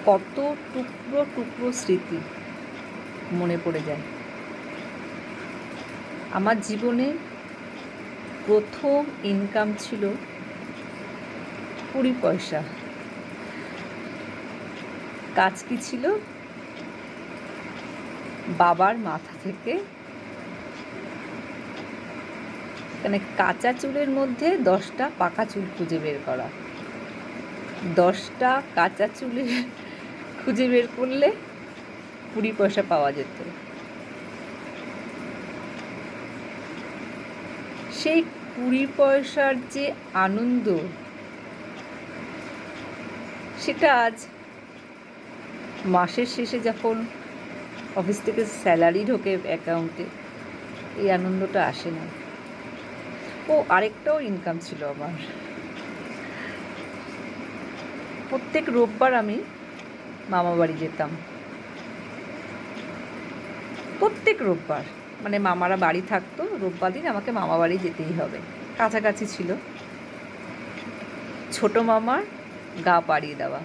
কত টুকরো টুকরো স্মৃতি মনে পড়ে যায়। আমার জীবনে প্রথম ইনকাম ছিল 20 পয়সা। কাজ কি ছিল? বাবার মাথা থেকে মানে কাঁচা চুলের মধ্যে 10টা পাকা চুল খুঁজে বের করা। 10টা কাঁচা চুলে খুঁজে বের করলে 20 পয়সা পাওয়া যেত। সেই 20 পয়সার যে আনন্দ, সেটা আজ মাসের শেষে যখন অফিস থেকে স্যালারি ঢোকে অ্যাকাউন্টে, এই আনন্দটা আসে না। আরেকটাও ইনকাম ছিল আমার। প্রত্যেক রোববার আমি মামা বাড়ি যেতাম। প্রত্যেক রোববার, মানে মামারা বাড়ি থাকতো, রোববার দিন আমাকে মামা বাড়ি যেতেই হবে। কাছাকাছি ছিল। ছোটো মামার গা পাড়িয়ে দেওয়া,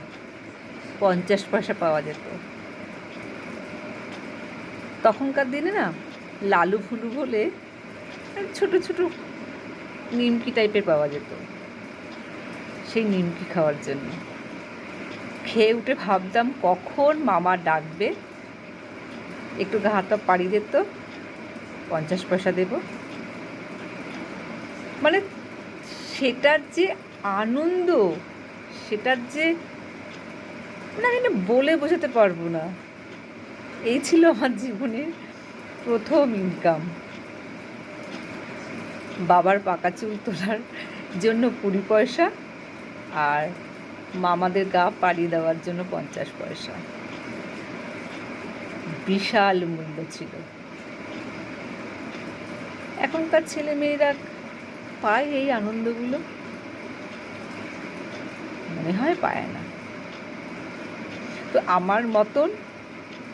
50 পয়সা পাওয়া যেত। তখনকার দিনে না লালু ফুলু বলে ছোট ছোট নিমকি টাইপের পাওয়া যেত। সেই নিমকি খাওয়ার জন্য খেয়ে উঠে ভাবতাম কখন মামা ডাকবে, একটু গা হাত পা পাড়িয়ে দিত, 50 পয়সা দেব। মানে সেটার যে আনন্দ, সেটার যে না আমি বলে বোঝাতে পারবো না। এই ছিল আমার জীবনের প্রথম ইনকাম। বাবার পাকা চুল তোলার জন্য 20 পয়সা আর মামাদের গা পাড়িয়ে দেওয়ার জন্য 50 পয়সা। বিশাল মূল্য ছিল। এখনকার ছেলে মেয়েরা পায় এই আনন্দগুলো? মনে হয় পায় না। তো আমার মতন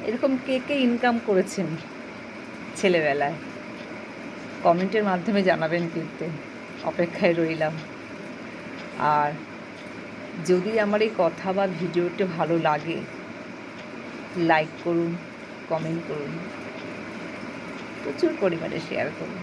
এরকম কে কে ইনকাম করেছেন ছেলেবেলায়, কমেন্টের মাধ্যমে জানাবেন কিন্তু, অপেক্ষায় রইলাম। আর যদি আমার এই কথা বা ভিডিওটা ভালো লাগে, লাইক করুন, কমেন্ট করুন, প্রচুর পরিমাণে শেয়ার করুন।